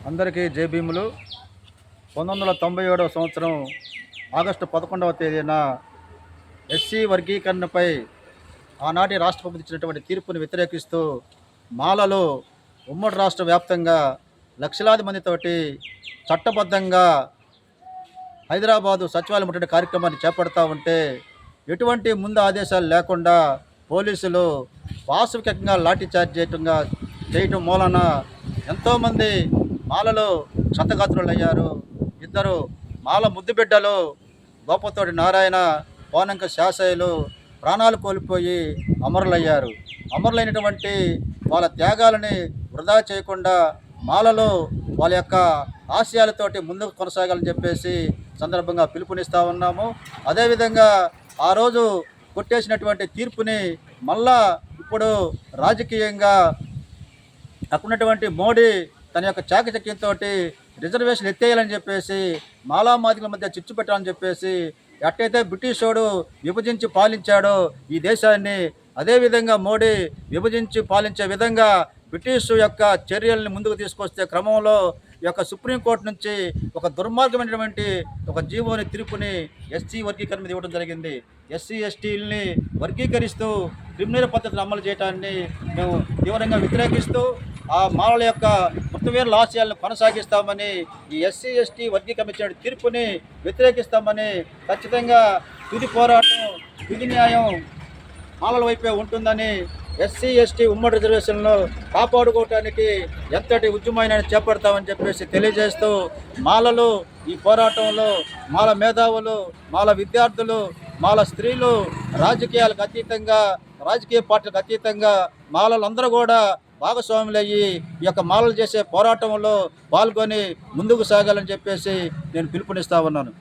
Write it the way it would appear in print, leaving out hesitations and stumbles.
అందరికీ జై భీములు. 1997 సంవత్సరం ఆగస్టు 11వ తేదీన ఎస్సీ వర్గీకరణపై ఆనాటి రాష్ట్రపతి ఇచ్చినటువంటి తీర్పుని వ్యతిరేకిస్తూ మాలలు ఉమ్మడి రాష్ట్ర వ్యాప్తంగా లక్షలాది మందితోటి చట్టబద్ధంగా హైదరాబాదు సచివాలయం ముట్టడి కార్యక్రమాన్ని చేపడతా ఉంటే ఎటువంటి ముందు ఆదేశాలు లేకుండా పోలీసులు వాస్తవికంగా లాఠీ చార్జ్ చేయటం మూలన ఎంతోమంది మాలలో క్షతగాత్రులయ్యారు. ఇద్దరు మాల ముద్దుబిడ్డలు గోపతోటి నారాయణ, పోనంక శాసయ్యలు ప్రాణాలు కోల్పోయి అమరులయ్యారు. అమరులైనటువంటి వాళ్ళ త్యాగాలని వృధా చేయకుండా మాలలో వాళ్ళ యొక్క ఆశయాలతోటి ముందుకు కొనసాగాలని చెప్పేసి సందర్భంగా పిలుపునిస్తూ ఉన్నాము. అదేవిధంగా ఆ రోజు కొట్టేసినటువంటి తీర్పుని మళ్ళా ఇప్పుడు రాజకీయంగా అక్కడున్నటువంటి మోడీ తన యొక్క చాకచక్యంతో రిజర్వేషన్ ఎత్తేయాలని చెప్పేసి మాలామాదిగల మధ్య చిచ్చు పెట్టాలని చెప్పేసి ఎట్టయితే బ్రిటిషోడు విభజించి పాలించాడో ఈ దేశాన్ని, అదేవిధంగా మోడీ విభజించి పాలించే విధంగా బ్రిటిష్ యొక్క చర్యల్ని ముందుకు తీసుకొస్తే క్రమంలో ఈ యొక్క సుప్రీంకోర్టు నుంచి ఒక దుర్మార్గమైనటువంటి ఒక జీవోని తీర్పుని ఎస్సీ వర్గీకరణ మీద ఇవ్వడం జరిగింది. ఎస్సీ ఎస్టీలని వర్గీకరిస్తూ క్రిమినల్ పద్ధతిని అమలు చేయడాన్ని మేము తీవ్రంగా వ్యతిరేకిస్తూ ఆ మాలల యొక్క మృతవీరుల ఆశయాలను కొనసాగిస్తామని, ఈ ఎస్సీ ఎస్టీ వర్గీకరణ ఇచ్చిన తీర్పుని వ్యతిరేకిస్తామని, ఖచ్చితంగా తుది పోరాటం, తుది న్యాయం మాలల వైపే ఉంటుందని, ఎస్సీ ఎస్టీ ఉమ్మడి రిజర్వేషన్లు కాపాడుకోవటానికి ఎంతటి ఉద్యమాన్ని చేపడతామని చెప్పేసి తెలియజేస్తూ మాలలు ఈ పోరాటంలో మాల మేధావులు, మాల విద్యార్థులు, మాల స్త్రీలు రాజకీయాలకు అతీతంగా, రాజకీయ పార్టీలకు అతీతంగా మాలలందరూ కూడా భాగస్వాములయ్యి ఈ యొక్క మాలలు చేసే పోరాటంలో పాల్గొని ముందుకు సాగాలని చెప్పేసి నేను పిలుపునిస్తా ఉన్నాను.